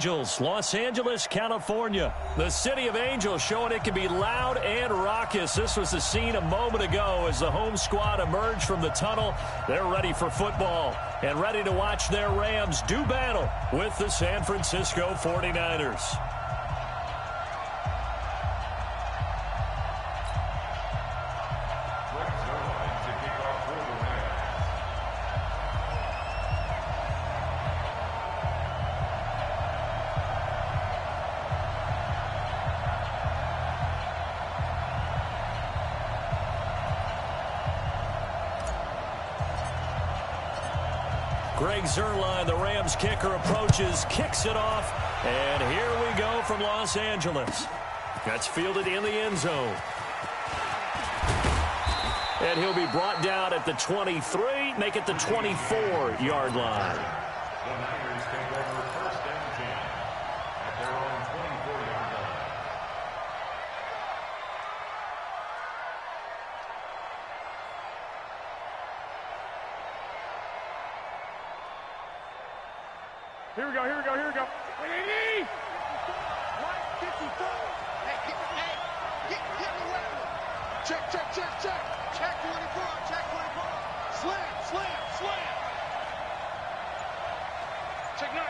Angels, Los Angeles, California. The city of Angels showing it can be loud and raucous. This was the scene a moment ago as the home squad emerged from the tunnel. They're ready for football and ready to watch their Rams do battle with the San Francisco 49ers. Greg Zuerlein, the Rams kicker, approaches, kicks it off, and here we go from Los Angeles. That's fielded in the end zone. And he'll be brought down at the 23, make it the 24-yard line. The Niners take over first and 10 at their own 24-yard line. Here we go, here we go, here we go. Hey, 154. Hey, get the weapon. Check. Check 24, check 24. Slam. Check 9.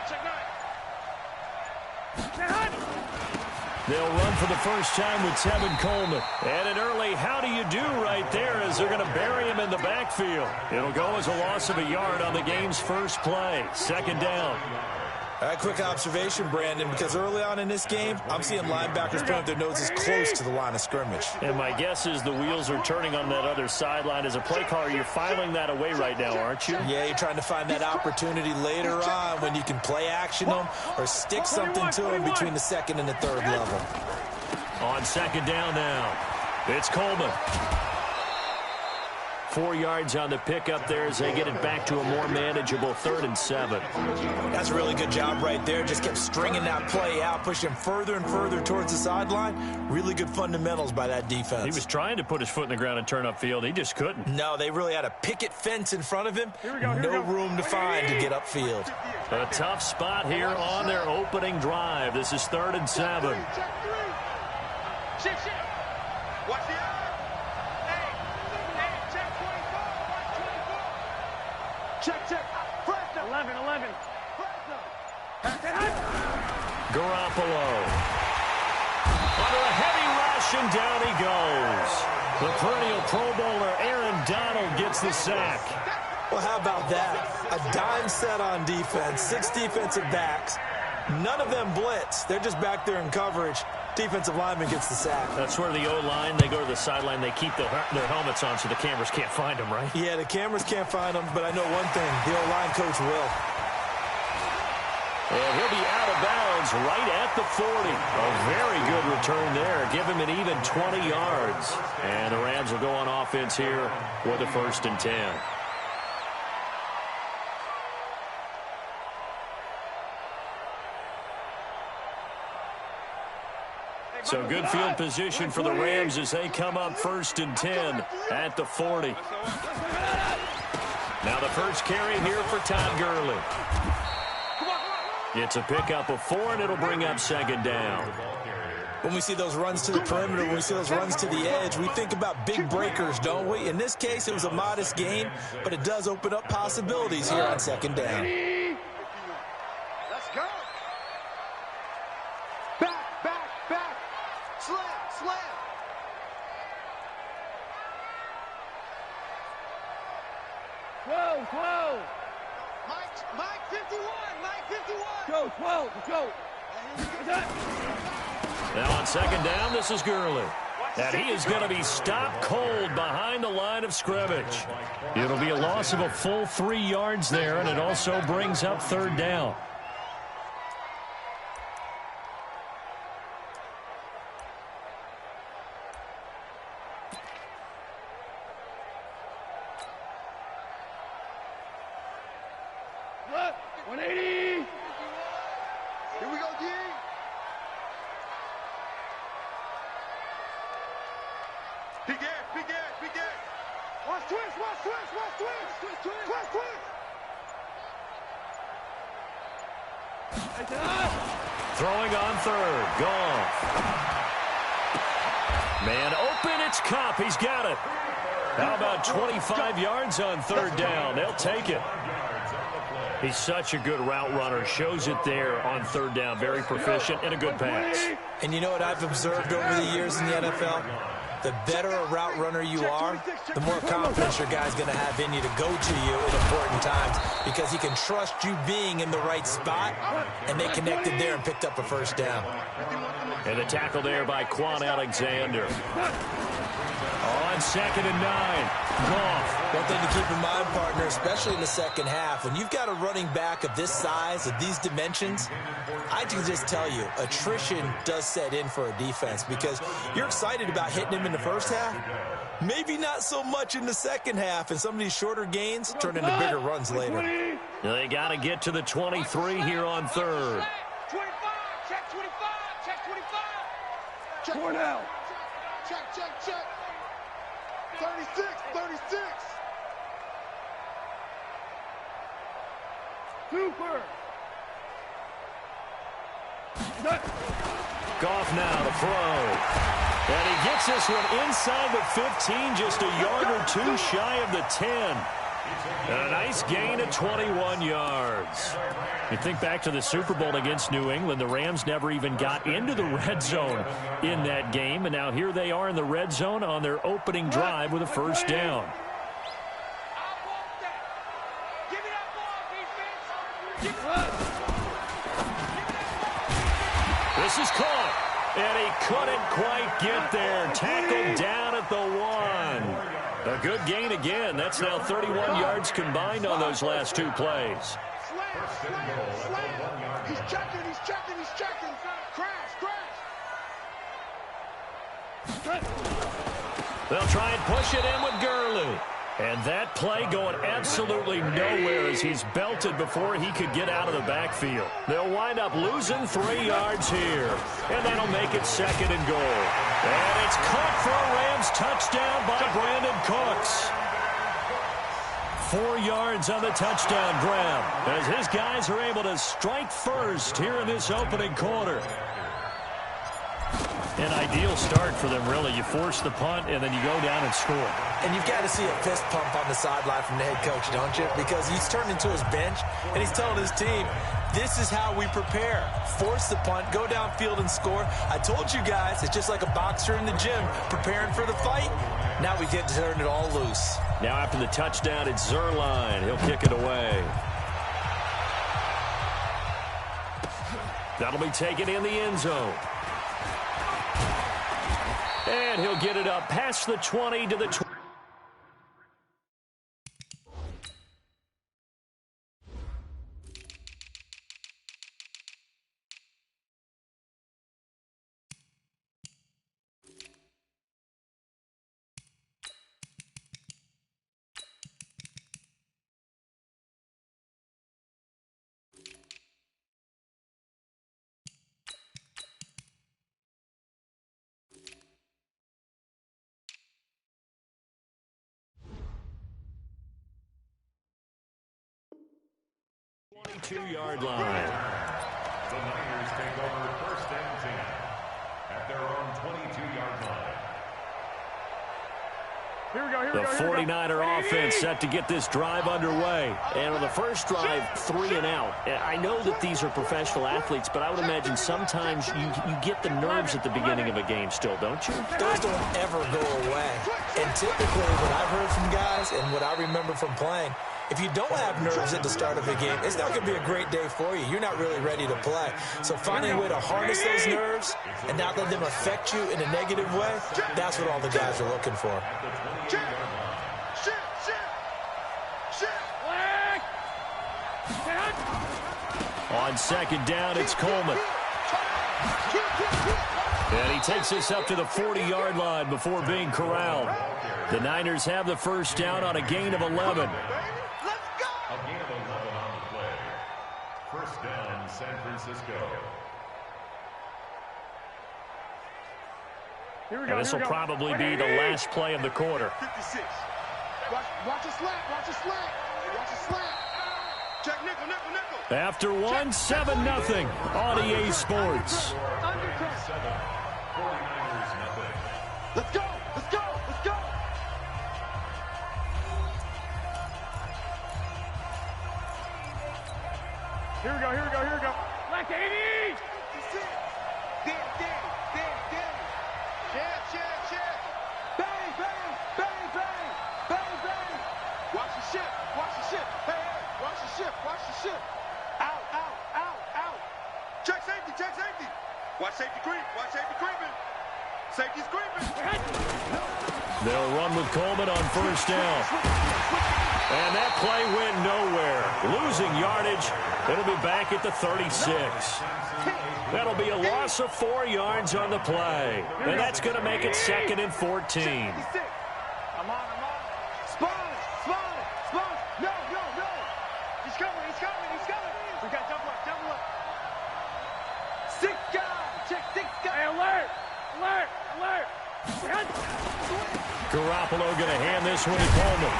They'll run for the first time with Tevin Coleman. And an early how do you do right there as they're going to bury him in the backfield. It'll go as a loss of a yard on the game's first play. Second down. A quick observation, Brandon, because early on in this game, I'm seeing linebackers putting their noses close to the line of scrimmage. And my guess is the wheels are turning on that other sideline. As a play caller, you're filing that away right now, aren't you? Yeah, you're trying to find that opportunity later on when you can play action them or stick something to them between the second and the third level. On second down now, it's Coleman. 4 yards on the pickup there as they get it back to a more manageable 3rd and 7. That's a really good job right there. Just kept stringing that play out, pushing further and further towards the sideline. Really good fundamentals by that defense. He was trying to put his foot in the ground and turn upfield. He just couldn't. No, they really had a picket fence in front of him. No room to find to get upfield. A tough spot here on their opening drive. This is 3rd and 7. Shit. Watch the eye. Check. Fresno. 11. Garoppolo. Under a heavy rush, and down he goes. The perennial Pro Bowler Aaron Donald gets the sack. Well, how about that? A dime set on defense, 6 defensive backs. None of them blitz. They're just back there in coverage. Defensive lineman gets the sack. That's where the O-line, they go to the sideline, they keep their helmets on so the cameras can't find them, right? Yeah, the cameras can't find them, but I know one thing, the O-line coach will. And he'll be out of bounds right at the 40. A very good return there. Give him an even 20 yards. And the Rams will go on offense here with a 1st and 10. So good field position for the Rams as they come up 1st and 10 at the 40. Now the first carry here for Todd Gurley. It's a pickup of 4, and it'll bring up 2nd down. When we see those runs to the perimeter, when we see those runs to the edge, we think about big breakers, don't we? In this case, it was a modest gain, but it does open up possibilities here on 2nd down. Let's go. Back. Slam. Whoa. Mike 51. Go, 12. Let's go. Now on 2nd down, this is Gurley. And he is going to be stopped cold behind the line of scrimmage. It'll be a loss of a full 3 yards there, and it also brings up 3rd down. Look, 180. Here we go, D. Big gap. Watch twist. Twist. Throwing on third. Goff. Man open. It's Kupp. He's got it. How about 25 yards on third down? They'll take it. He's such a good route runner. Shows it there on third down. Very proficient and a good pass. And you know what I've observed over the years in the NFL? The better a route runner you are, the more confidence your guy's going to have in you to go to you in important times because he can trust you being in the right spot, and they connected there and picked up a first down. And the tackle there by Quan Alexander. On 2nd and 9. Goff. One thing to keep in mind, partner, especially in the second half, when you've got a running back of this size, of these dimensions, I can just tell you, attrition does set in for a defense because you're excited about hitting him in the first half. Maybe not so much in the second half, and some of these shorter gains turn into bigger runs later. They got to get to the 23 here on third. 25, check 25, check 25. Check 4 now. Check. 36. Super. Goff now to throw. And he gets this one inside the 15, just a yard or two shy of the 10. And a nice gain of 21 yards. You think back to the Super Bowl against New England, the Rams never even got into the red zone in that game, and now here they are in the red zone on their opening drive with a first down. This is caught, and he couldn't quite get there. Tackled down at the 1. A good gain again. That's now 31 yards combined on those last two plays. Slam. He's checking. Crash. They'll try and push it in with Gurley. And that play going absolutely nowhere as he's belted before he could get out of the backfield. They'll wind up losing 3 yards here. And that'll make it 2nd and goal. And it's caught for a Rams touchdown by Brandon Cooks. 4 yards on the touchdown grab as his guys are able to strike first here in this opening quarter. An ideal start for them, really. You force the punt, and then you go down and score. And you've got to see a fist pump on the sideline from the head coach, don't you? Because he's turned into his bench, and he's telling his team, this is how we prepare. Force the punt, go downfield and score. I told you guys, it's just like a boxer in the gym preparing for the fight. Now we get to turn it all loose. Now after the touchdown, it's Zerline. He'll kick it away. That'll be taken in the end zone. And he'll get it up past the 20 to the 20. Two-yard line. The Niners take over 1st and 10 at their own 22-yard line. The 49er offense set to get this drive underway. And on the first drive, 3 and out. I know that these are professional athletes, but I would imagine sometimes you get the nerves at the beginning of a game still, don't you? Those don't ever go away. And typically what I've heard from guys and what I remember from playing, if you don't have nerves at the start of a game, it's not going to be a great day for you. You're not really ready to play. So finding a way to harness those nerves and not let them affect you in a negative way, that's what all the guys are looking for. On 2nd down, it's Coleman. And he takes this up to the 40-yard line before being corralled. The Niners have the first down on a gain of 11. First down, San Francisco. And this will probably be the last play of the quarter. 56. Watch a slant. Check nickel, nickel, nickel. After one, 7-0 on EA Sports. Let's go, let's go, let's go. Here we go, here we go, here we go. Like 80! That's it. Danny. Share. Bang, bang, bang, bang, bang, bang. Watch the ship, watch the ship. Hey, watch the ship, watch the ship. Out. Check safety. Watch safety creep, creeping. Safety's creeping. They'll run with Coleman on first down. And that play went nowhere. Losing yardage. It'll be back at the 36. That'll be a loss of 4 yards on the play. And that's going to make it 2nd and 14. I'm on. Spawn. No. He's coming. We got double up. 6 guys. Check 6 guys. Hey, alert! Garoppolo going to hand this one to Coleman.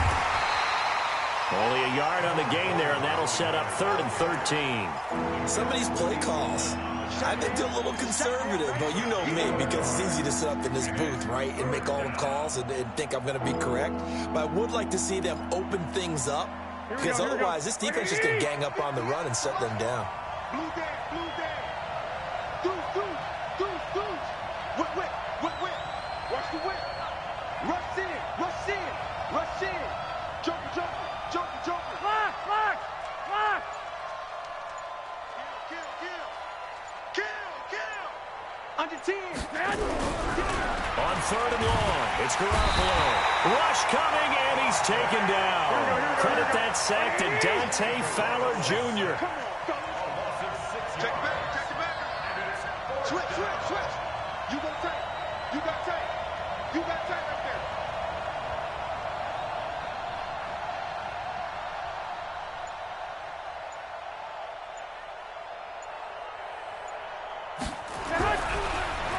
Only a yard on the gain there, and that'll set up 3rd and 13. Some of these play calls, I think they're a little conservative, but you know me, because it's easy to sit up in this booth, right, and make all the calls and think I'm going to be correct. But I would like to see them open things up, because otherwise this defense is going to gang up on the run and shut them down. Blue day. Deuce. Whip. Watch the whip. Rush in. Joker. Lock. Kill. Under 10. On 3rd and long, it's Garoppolo. Rush coming, and he's taken down. Credit that sack to Dante Fowler Jr. Check it back. Switch. You got tape right there.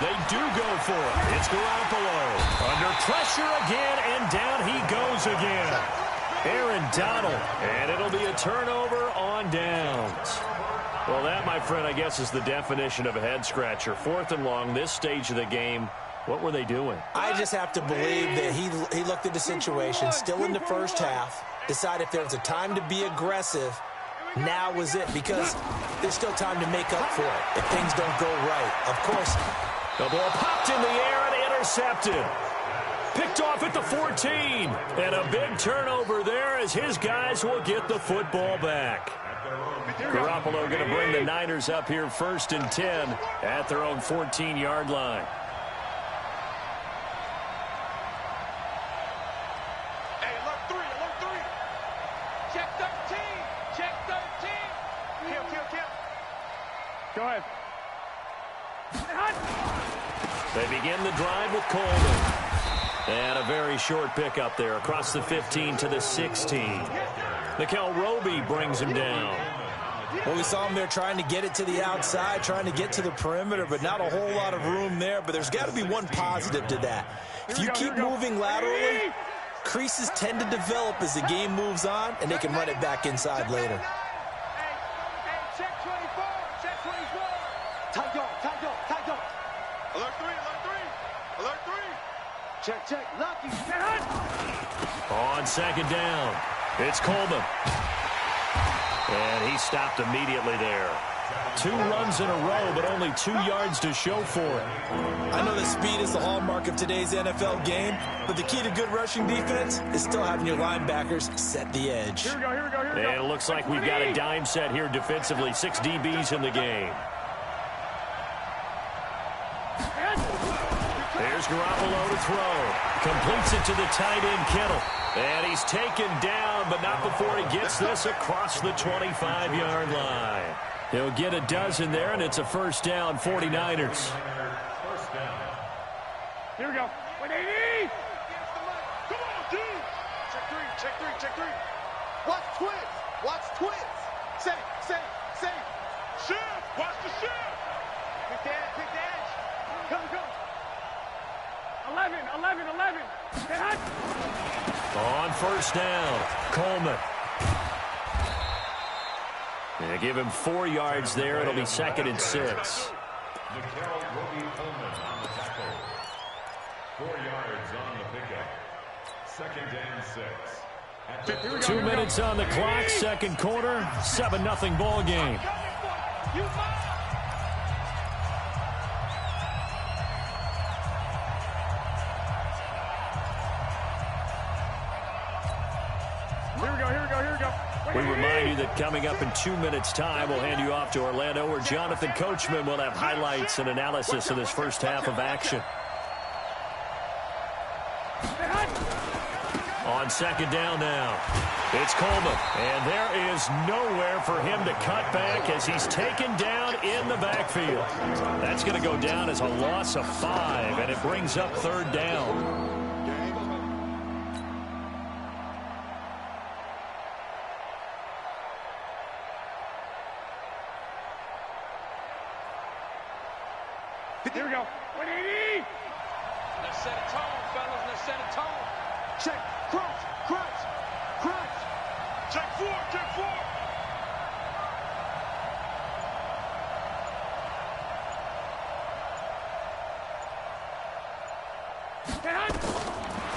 They do go for it. It's Garoppolo. Under pressure again, and down he goes again. Aaron Donald, and it'll be a turnover on downs. Well, that, my friend, I guess is the definition of a head-scratcher. 4th and long, this stage of the game. What were they doing? I just have to believe that he looked at the situation, still in the first half, decided if there was a time to be aggressive, now was it, because there's still time to make up for it if things don't go right. Of course, the ball popped in the air and intercepted. Picked off at the 14. And a big turnover there as his guys will get the football back. Garoppolo going to bring the Niners up here 1st and 10 at their own 14-yard line. Hey, alert 3. Check 13. Kill. Go ahead. They begin the drive with Coleman. And a very short pickup there across the 15 to the 16. Nickel Roby brings him down. well, we saw him there trying to get it to the outside, trying to get to the perimeter, but not a whole lot of room there. But there's got to be one positive to that. If you keep moving laterally, creases tend to develop as the game moves on, and they can run it back inside later. Hey, check 24. Tight dog. Alert 3. Check. Lucky. On second down, it's Coleman. And he stopped immediately there. 2 runs in a row, but only 2 yards to show for it. I know that speed is the hallmark of today's NFL game, but the key to good rushing defense is still having your linebackers set the edge. Here we go. And it looks like we've got a dime set here defensively. 6 DBs in the game. There's Garoppolo to throw. Completes it to the tight end, Kittle. And he's taken down, but not before he gets this across the 25-yard line. He'll get a dozen there, and it's a first down, 49ers. Here we go. 180! Come on, dude. Check 3. Watch twins. Safe. Shift. Watch the shift. Pick the edge. Come. 11. On first down, Coleman. Yeah, give him 4 yards there. It'll be 2nd and 6. Coleman on the tackle. 4 yards on the pickup. 2nd and 6. 2 minutes on the clock, second quarter, 7-0 ball game. We remind you that coming up in 2 minutes' time, we'll hand you off to Orlando, where Jonathan Coachman will have highlights and analysis of this first half of action. On second down now, it's Coleman, and there is nowhere for him to cut back as he's taken down in the backfield. That's going to go down as a loss of 5, and it brings up 3rd down. Here we go. 180. Let's set a tone, fellas. Let's set a tone. Check. Cross. Cross. Cross. Check 4. Check 4.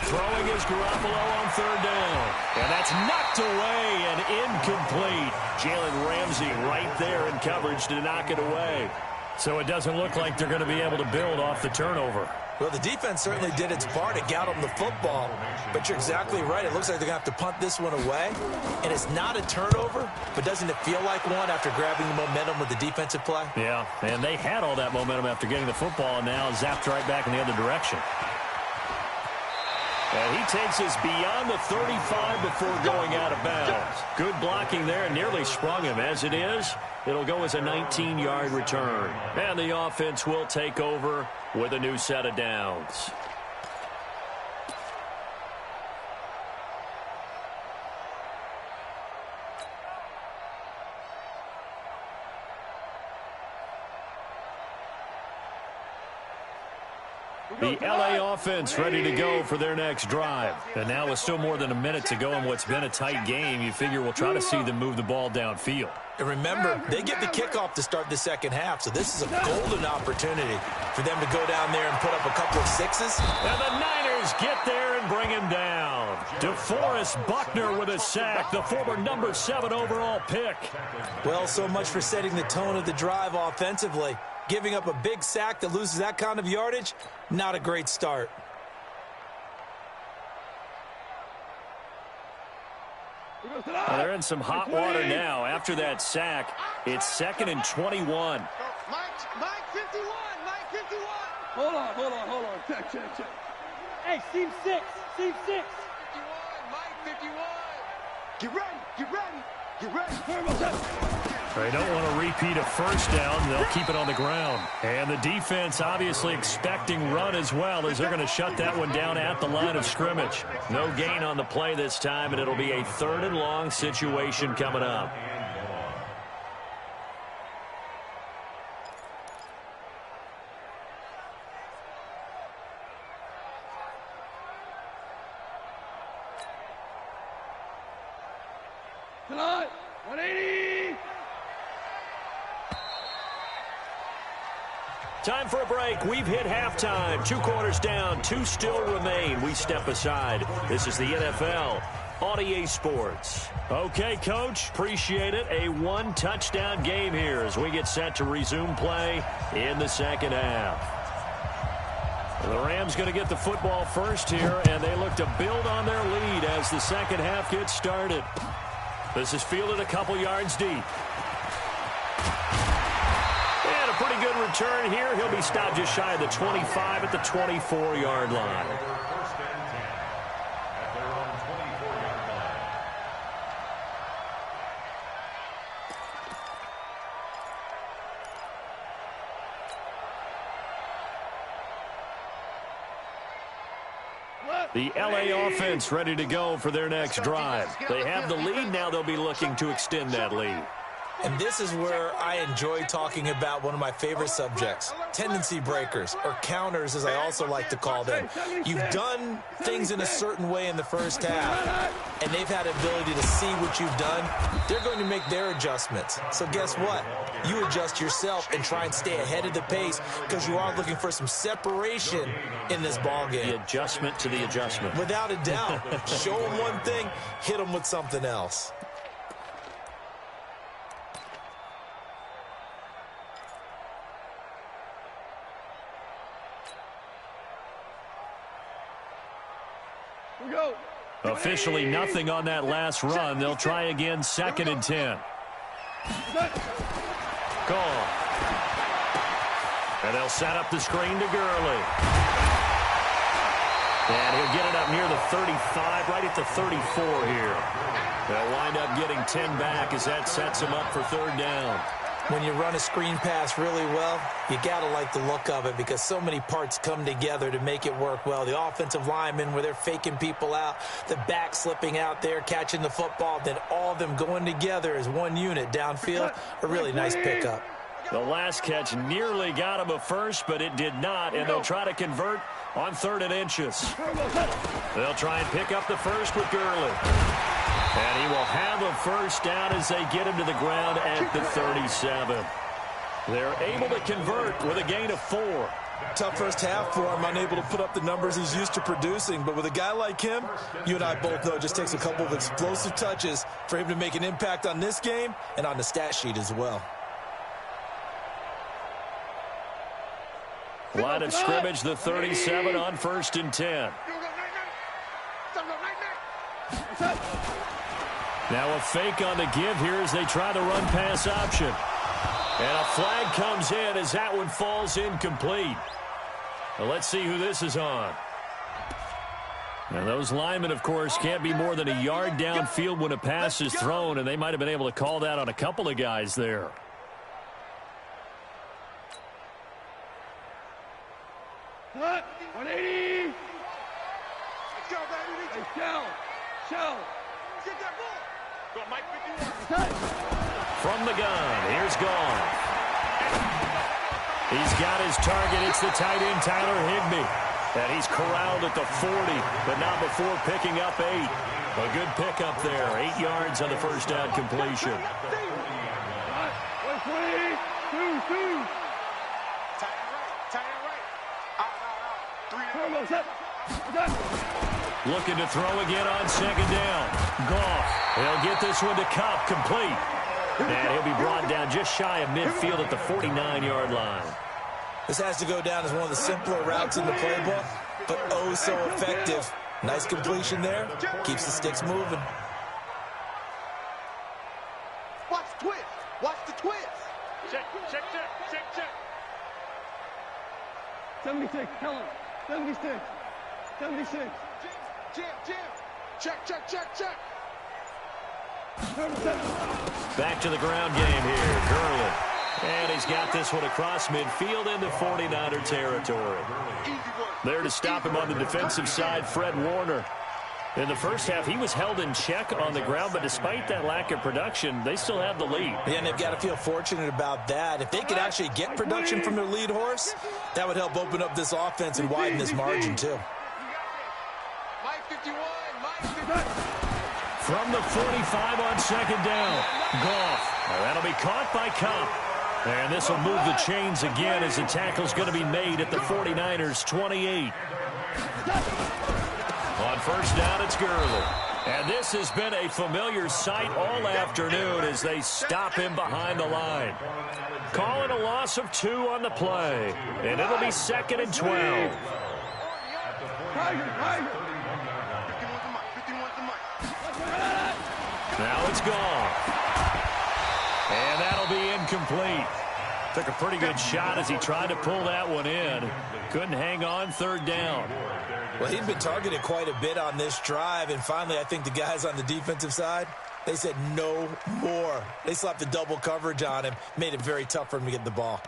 Throwing is Garoppolo on 3rd down. And that's knocked away and incomplete. Jalen Ramsey right there in coverage to knock it away. So it doesn't look like they're going to be able to build off the turnover. Well, the defense certainly did its part. It got them the football. But you're exactly right. It looks like they're going to have to punt this one away. And it's not a turnover, but doesn't it feel like one after grabbing the momentum with the defensive play? Yeah, and they had all that momentum after getting the football, and now zapped right back in the other direction. And he takes us beyond the 35 before going out of bounds. Good blocking there, nearly sprung him. As it is, it'll go as a 19-yard return. And the offense will take over with a new set of downs. The LA offense ready to go for their next drive. And now with still more than a minute to go in what's been a tight game, you figure we'll try to see them move the ball downfield. And remember, they get the kickoff to start the second half, so this is a golden opportunity for them to go down there and put up a couple of sixes. And the Niners get there and bring him down. DeForest Buckner with a sack, the former number 7 overall pick. Well, so much for setting the tone of the drive offensively. Giving up a big sack that loses that kind of yardage, not a great start. Well, they're in some hot water now. After that sack, it's 2nd and 21. Mike 51. Mike 51. Hold on. Check. Hey, seam 6. 51. Mike 51. Get ready. They don't want to repeat a first down. They'll keep it on the ground. And the defense obviously expecting run as well, as they're going to shut that one down at the line of scrimmage. No gain on the play this time, and it'll be a 3rd and long situation coming up. Tonight, 180. Time for a break. We've hit halftime. 2 quarters down, 2 still remain. We step aside. This is the NFL on EA Sports. Okay, Coach, appreciate it. A 1-touchdown game here as we get set to resume play in the second half. The Rams going to get the football first here, and they look to build on their lead as the second half gets started. This is fielded a couple yards deep. And a pretty good return here. He'll be stopped just shy of the 25 at the 24-yard line. First and 10 at their own 24-yard line. The LA offense ready to go for their next drive. They have the lead. Now they'll be looking to extend that lead. And this is where I enjoy talking about one of my favorite subjects, tendency breakers, or counters as I also like to call them. You've done things in a certain way in the first half, and they've had the ability to see what you've done. They're going to make their adjustments. So guess what? You adjust yourself and try and stay ahead of the pace because you are looking for some separation in this ball game. The adjustment to the adjustment. Without a doubt. Show them one thing, hit them with something else. Officially nothing on that last run. They'll try again, 2nd and 10. Call. And they'll set up the screen to Gurley. And he'll get it up near the 35, right at the 34 here. They'll wind up getting 10 back as that sets him up for 3rd down. When you run a screen pass really well, you got to like the look of it because so many parts come together to make it work well. The offensive linemen, where they're faking people out, the back slipping out there, catching the football, then all of them going together as one unit downfield. A really nice pickup. The last catch nearly got him a first, but it did not, and they'll try to convert on 3rd and inches. They'll try and pick up the first with Gurley. And he will have a first down as they get him to the ground at the 37. They're able to convert with a gain of 4. Tough first half for him, unable to put up the numbers he's used to producing. But with a guy like him, you and I both know it just takes a couple of explosive touches for him to make an impact on this game and on the stat sheet as well. Line of scrimmage, the 37 on 1st and 10. Now a fake on the give here as they try the run-pass option. And a flag comes in as that one falls incomplete. Well, let's see who this is on. And those linemen, of course, can't be more than a yard downfield when a pass is thrown, and they might have been able to call that on a couple of guys there. Hut, 180. Let's go, baby. Hey, shell. Get that ball. Go, Mike 51. From the gun, here's Gone. He's got his target. It's the tight end, Tyler Higbee. And he's corralled at the 40, but not before picking up 8. A good pickup there. 8 yards on the first down completion. 120. 2. Tight end right. Out. 3 Looking to throw again on 2nd down. Goff. He'll get this one to Kupp, complete. And he'll be brought down just shy of midfield at the 49-yard line. This has to go down as one of the simpler routes in the playbook, but oh so effective. Nice completion there. Keeps the sticks moving. Watch the twist. Watch the twist. Check. 76, tell him. 76. Jam. Check. Back to the ground game here. Gurley. And he's got this one across midfield into 49er territory. There to stop him on the defensive side, Fred Warner. In the first half, he was held in check on the ground, but despite that lack of production, they still have the lead. Yeah, and they've got to feel fortunate about that. If they could actually get production from their lead horse, that would help open up this offense and widen this margin, too. Mike 51. From the 45 on 2nd down. Goff. That'll be caught by Kupp. And this will move the chains again as the tackle's going to be made at the 49ers' 28. On 1st down, it's Gurley. And this has been a familiar sight all afternoon as they stop him behind the line. Calling a loss of 2 on the play. And it'll be 2nd and 12. Now it's gone. And that'll be incomplete. Took a pretty good shot as he tried to pull that one in. Couldn't hang on, 3rd down. Well, he'd been targeted quite a bit on this drive, and finally I think the guys on the defensive side, they said no more. They slapped the double coverage on him, made it very tough for him to get the ball.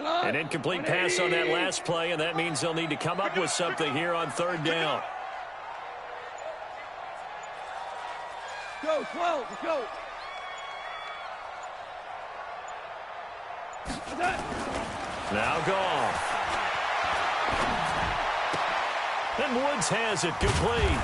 An incomplete pass on that last play, and that means they'll need to come up with something here on third down. Go, 12, let's go. Now Goff. And Woods has it complete.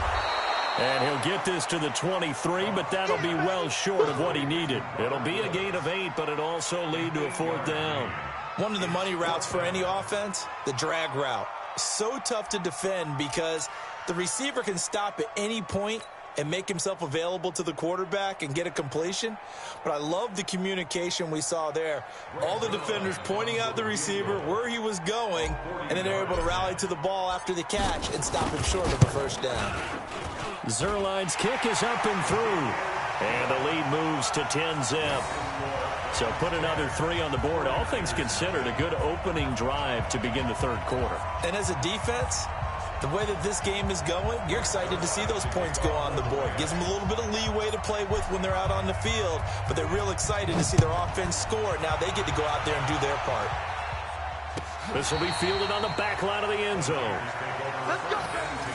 And he'll get this to the 23, but that'll be well short of what he needed. It'll be a gain of 8, but it'll also lead to a fourth down. One of the money routes for any offense, the drag route. So tough to defend because the receiver can stop at any point and make himself available to the quarterback and get a completion. But I love the communication we saw there. All the defenders pointing out the receiver, where he was going, and then they're able to rally to the ball after the catch and stop him short of a first down. Zuerlein's kick is up and through. And the lead moves to 10-zip. So put another 3 on the board. All things considered, a good opening drive to begin the third quarter. And as a defense, the way that this game is going, you're excited to see those points go on the board. Gives them a little bit of leeway to play with when they're out on the field, but they're real excited to see their offense score. Now they get to go out there and do their part. This will be fielded on the back line of the end zone. Let's go,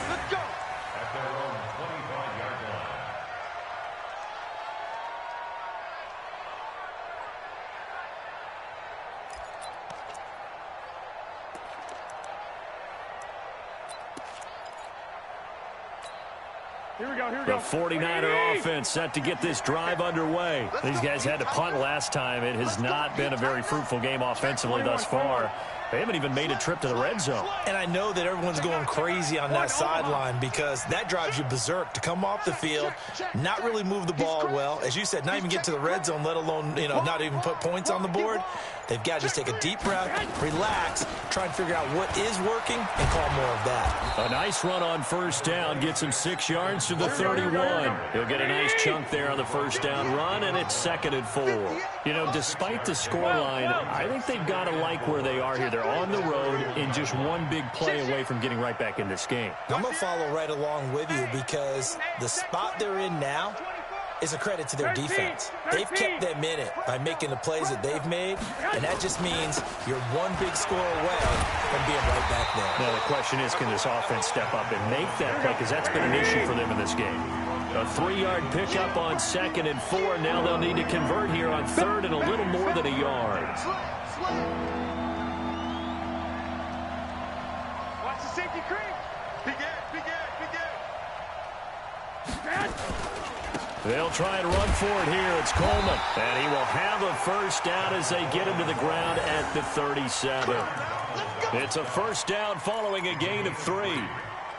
let's go. At their own 25-yard line. Here we go, here we The go. 49er offense set to get this drive underway. These guys had to punt last time. It has not been a very fruitful game offensively thus far. They haven't even made a trip to the red zone. And I know that everyone's going crazy on that sideline because that drives you berserk to come off the field, not really move the ball well. As you said, not even get to the red zone, let alone, not even put points on the board. They've got to just take a deep breath, relax, try and figure out what is working, and call more of that. A nice run on first down gets him 6 yards to the 31. He'll get a nice chunk there on the first down run, and it's 2nd and 4. Despite the scoreline, I think they've got to like where they are here. They're on the road and just one big play away from getting right back in this game. I'm going to follow right along with you because the spot they're in now is a credit to their defense. They've kept them in it by making the plays that they've made, and that just means you're one big score away from being right back there. Now the question is, can this offense step up and make that play? Because that's been an issue for them in this game. A 3-yard pickup on 2nd and 4. Now they'll need to convert here on 3rd and a little more than a yard. Watch the safety creep. Big Ed, big Ed, big Ed. They'll try and run for it here. It's Coleman. And he will have a first down as they get him to the ground at the 37. It's a first down following a gain of 3.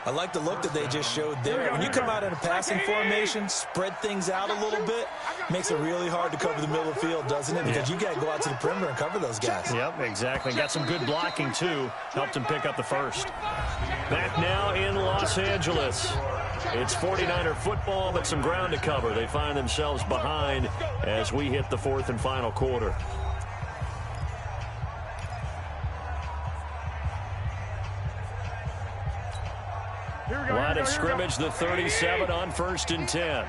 I like the look that they just showed there. When you come out in a passing formation, spread things out a little bit, makes it really hard to cover the middle of the field, doesn't it? Because you got to go out to the perimeter and cover those guys. Yep, exactly. Got some good blocking, too. Helped him pick up the first. Back now in Los Angeles. It's 49er football, but some ground to cover. They find themselves behind as we hit the 4th and final quarter. Line of scrimmage, the 37 on 1st and 10.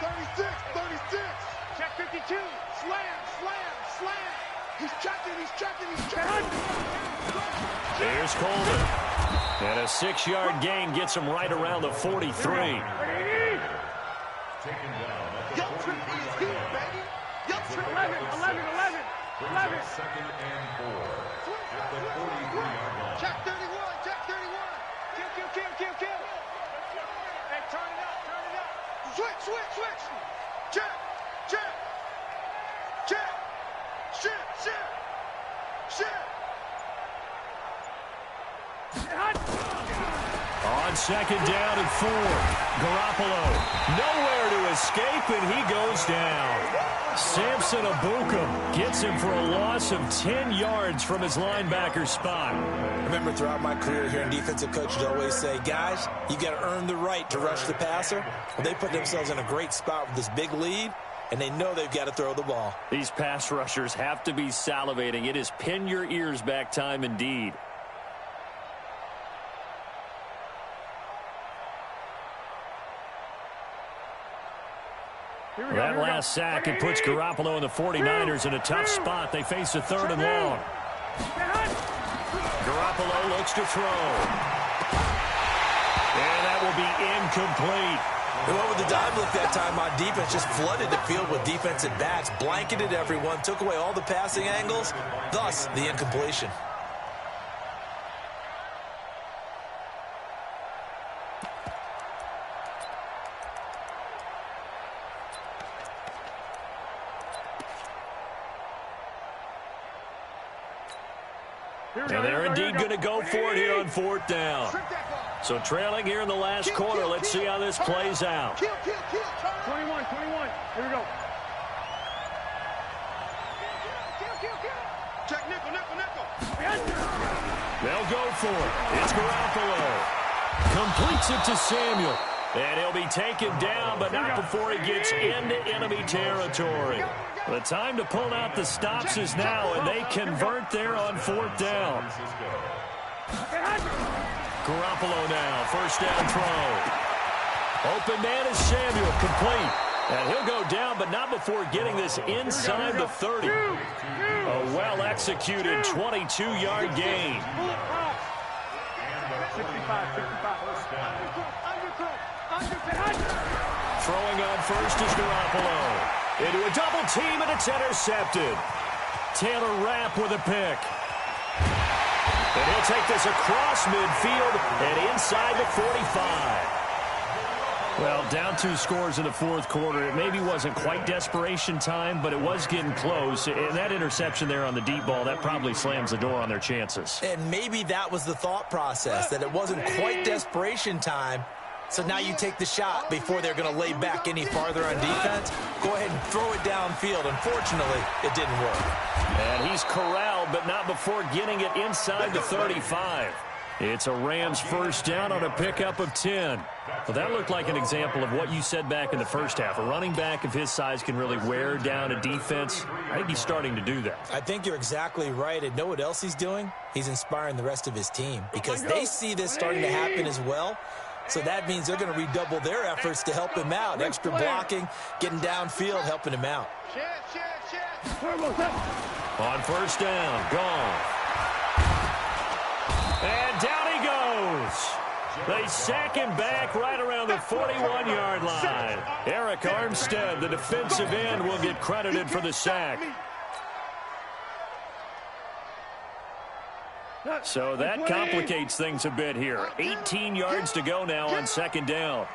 36, 36. Check 52. Slam, slam, slam. He's checking, he's checking, he's checking. Here's Coleman. And a 6-yard gain gets him right around the 43. Taken down at the 43-yard line. Yup, 11. 2nd and 4 at the 43-yard line. Check 31, check 31. Kill. Hey, turn it up. Switch. Check. Shit. On 2nd down and 4. Garoppolo nowhere to escape, and he goes down. Samson Ebukam gets him for a loss of 10 yards from his linebacker spot. I remember throughout my career here in defensive coaches always say, guys, you got to earn the right to rush the passer. Well, they put themselves in a great spot with this big lead, and they know they've got to throw the ball. These pass rushers have to be salivating. It is pin your ears back time indeed. That last sack, it puts Garoppolo and the 49ers in a tough spot. They face a 3rd and long. Garoppolo looks to throw. And that will be incomplete. They went with the dive look that time on defense, just flooded the field with defensive backs, blanketed everyone, took away all the passing angles, thus the incompletion. And they're indeed going to go for it here on 4th down. So trailing here in the last quarter. Let's see how this plays out. 21. Here we go. Check nickel. They'll go for it. It's Garoppolo. Completes it to Samuel. And he'll be taken down, but not before he gets into enemy territory. The time to pull out the stops is now, and they convert there on 4th down. Garoppolo now, 1st down throw. Open man is Samuel, complete. And he'll go down, but not before getting this inside the 30. A well-executed 22-yard gain. 65. Throwing on first is Garoppolo. Into a double team, and it's intercepted. Taylor Rapp with a pick. And he'll take this across midfield and inside the 45. Well, down 2 scores in the 4th quarter. It maybe wasn't quite desperation time, but it was getting close. And that interception there on the deep ball, that probably slams the door on their chances. And maybe that was the thought process, that it wasn't quite desperation time. So now you take the shot before they're going to lay back any farther on defense. Go ahead and throw it downfield. Unfortunately, it didn't work. And he's corralled, but not before getting it inside the 35. It's a Rams 1st down on a pickup of 10. Well, that looked like an example of what you said back in the first half. A running back of his size can really wear down a defense. I think he's starting to do that. I think you're exactly right. And know what else he's doing? He's inspiring the rest of his team because they see this starting to happen as well. So that means they're going to redouble their efforts to help him out. Extra blocking, getting downfield, helping him out. On 1st down, gone. And down he goes. They sack him back right around the 41-yard line. Eric Armstead, the defensive end, will get credited for the sack. So that complicates things a bit here. 18 yards to go now on 2nd down.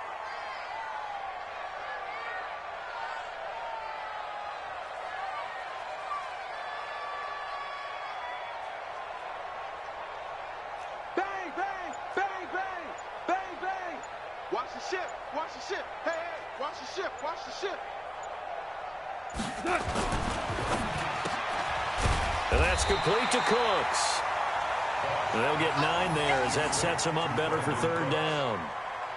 Bang, bang, bang, bang, bang, bang. Watch the ship, watch the ship. Hey, hey, watch the ship, watch the ship. And that's complete to Cooks. They'll get 9 there as that sets them up better for 3rd down.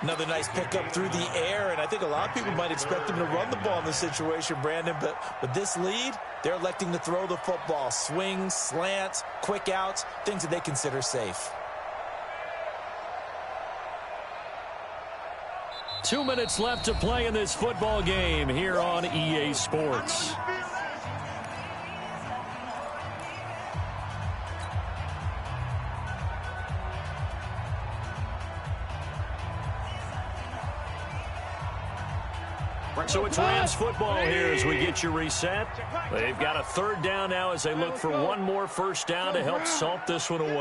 Another nice pickup through the air, and I think a lot of people might expect them to run the ball in this situation, Brandon, but with this lead, they're electing to throw the football. Swings, slants, quick outs, things that they consider safe. 2 minutes left to play in this football game here on EA Sports. So it's Rams football here as we get you reset. They've got a 3rd down now as they look for one more 1st down to help salt this one away. You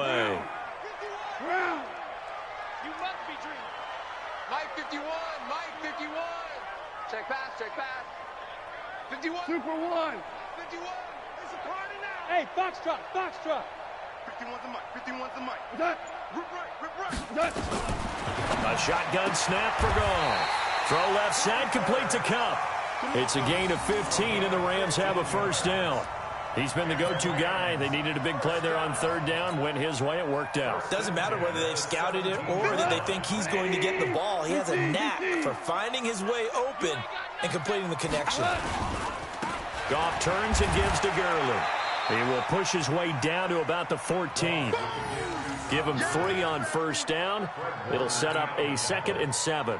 must be dreaming. Mike 51, Mike 51. Check pass, check pass. 51. Super 1. 51. It's a party now. Hey, Foxtrot, Foxtrot. 51's the Mike, 51's the Mike. That. Rip right, rip right. That. A shotgun snap for goal. Throw left side, complete to Cup. It's a gain of 15, and the Rams have a 1st down. He's been the go-to guy. They needed a big play there on 3rd down. Went his way. It worked out. Doesn't matter whether they've scouted it or that they think he's going to get the ball. He has a knack for finding his way open and completing the connection. Goff turns and gives to Gurley. He will push his way down to about the 14. Give him 3 on 1st down. It'll set up a 2nd and 7.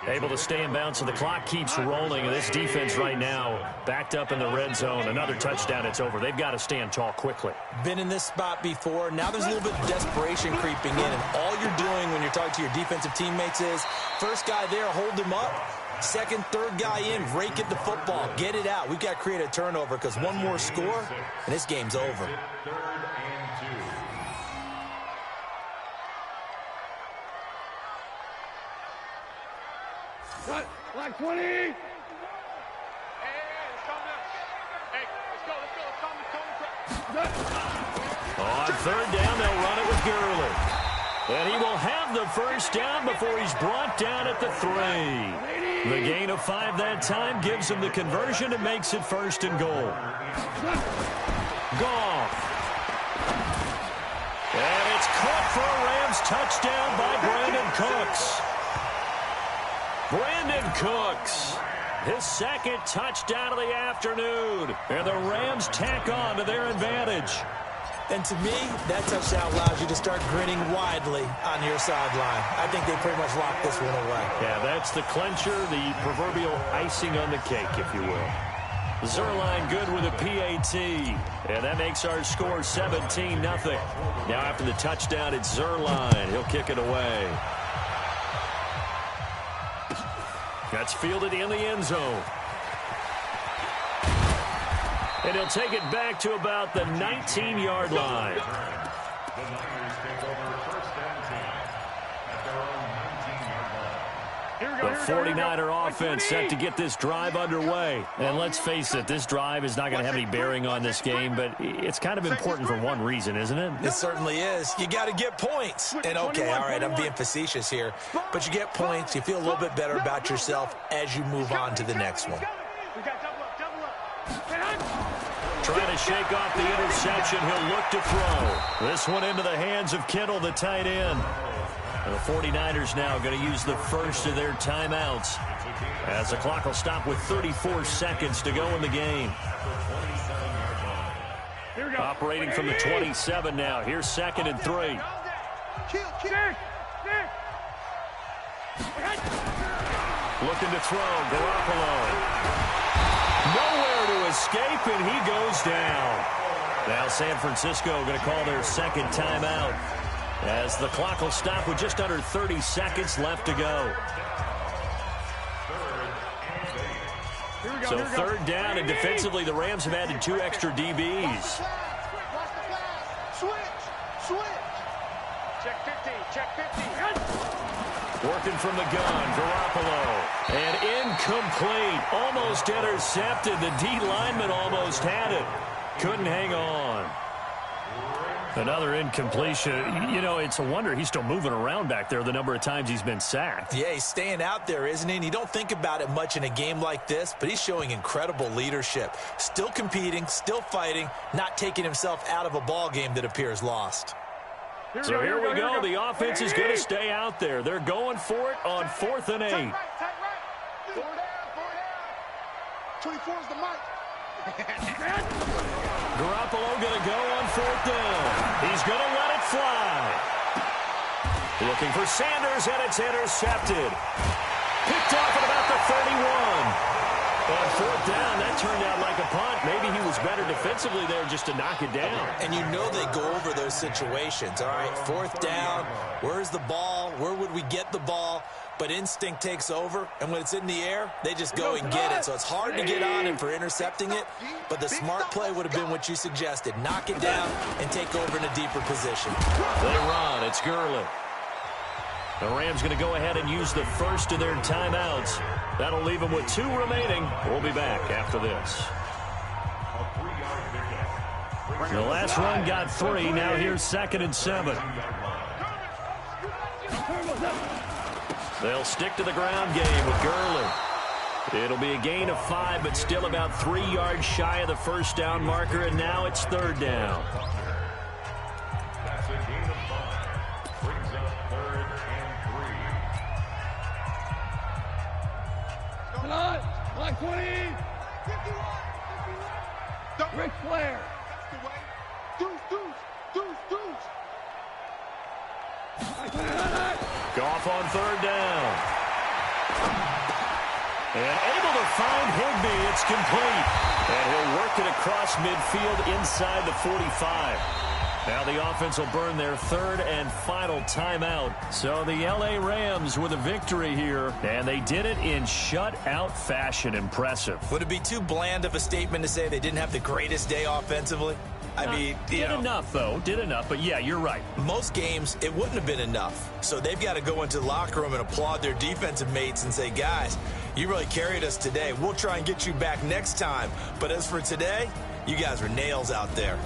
Able to stay in bounds, so the clock keeps rolling. And this defense right now backed up in the red zone. Another touchdown, it's over. They've got to stand tall quickly. Been in this spot before. Now there's a little bit of desperation creeping in. And all you're doing when you're talking to your defensive teammates is, first guy there, hold him up. Second, third guy in, rake at the football. Get it out. We've got to create a turnover because one more score, and this game's over. Like 20. Hey, let's calm down. Hey, let's go. On third down, they'll run it with Gurley. And he will have the first down before he's brought down at the 3. The gain of 5 that time gives him the conversion and makes it 1st and goal. Goff. And it's caught for a Rams touchdown by Brandon Cooks. Brandon Cooks, his second touchdown of the afternoon. And the Rams tack on to their advantage. And to me, that touchdown allows you to start grinning widely on your sideline. I think they pretty much locked this one away. Yeah, that's the clincher, the proverbial icing on the cake, if you will. Zerline good with a PAT. And that makes our score 17-0. Now after the touchdown, it's Zerline. He'll kick it away. That's fielded in the end zone. And he'll take it back to about the 19-yard line. The Niners take over 1st and 10 at their own 19-yard line. The 49er offense set to get this drive underway. And let's face it, this drive is not going to have any bearing on this game, but it's kind of important for one reason, isn't it? It certainly is. You got to get points. And okay, all right, I'm being facetious here, but you get points. You feel a little bit better about yourself as you move on to the next one. Trying to shake off the interception. He'll look to throw. This one into the hands of Kittle, the tight end. And the 49ers now going to use the first of their timeouts as the clock will stop with 34 seconds to go in the game. Operating from the 27 now. Here's 2nd and 3. Looking to throw. Garoppolo. Nowhere to escape, and he goes down. Now San Francisco going to call their second timeout as the clock will stop with just under 30 seconds left to go. So 3rd down, and defensively the Rams have added 2 extra DBs. Check 50, check 50. Working from the gun, Garoppolo. And incomplete. Almost intercepted. The D lineman almost had it. Couldn't hang on. Another incompletion. You know, it's a wonder he's still moving around back there the number of times he's been sacked. Yeah, he's staying out there, isn't he? And you don't think about it much in a game like this, but he's showing incredible leadership. Still competing, still fighting, not taking himself out of a ball game that appears lost. So here we go. The offense is going to stay out there. They're going for it on 4th and 8. Tight right. 4 down. 24 is the mic. Garoppolo going to go on 4th down. He's going to let it fly. Looking for Sanders, and it's intercepted. Picked off at about the 31. On 4th down, that turned out like a punt. Maybe he was better defensively there just to knock it down. And you know they go over those situations. All right, 4th down, where's the ball? Where would we get the ball? But instinct takes over, and when it's in the air, they just go and get it. So it's hard to get on him for intercepting it, but the smart play would have been what you suggested. Knock it down and take over in a deeper position. They run. It's Gurley. The Rams going to go ahead and use the first of their timeouts. That'll leave them with 2 remaining. We'll be back after this. The last run got 3. Now here's 2nd and 7. They'll stick to the ground game with Gurley. It'll be a gain of 5, but still about 3 yards shy of the first down marker, and now it's 3rd down. That's a gain of 5. Brings up 3rd and 3. Come on. Like 20. 51. Ric Flair. That's the way. Deuce. Like 20. Goff on 3rd down. And able to find Higbee. It's complete. And he'll work it across midfield inside the 45. Now the offense will burn their third and final timeout. So the L.A. Rams with a victory here, and they did it in shutout fashion. Impressive. Would it be too bland of a statement to say they didn't have the greatest day offensively? I mean, did enough, though. Did enough. But, yeah, you're right. Most games, it wouldn't have been enough. So they've got to go into the locker room and applaud their defensive mates and say, guys, you really carried us today. We'll try and get you back next time. But as for today, you guys are nails out there.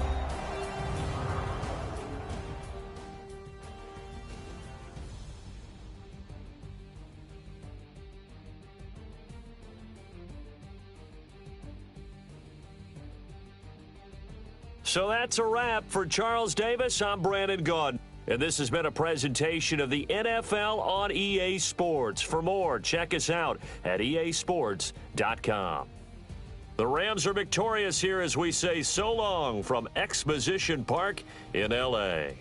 So that's a wrap. For Charles Davis, I'm Brandon Gaudin. And this has been a presentation of the NFL on EA Sports. For more, check us out at easports.com. The Rams are victorious here as we say so long from Exposition Park in L.A.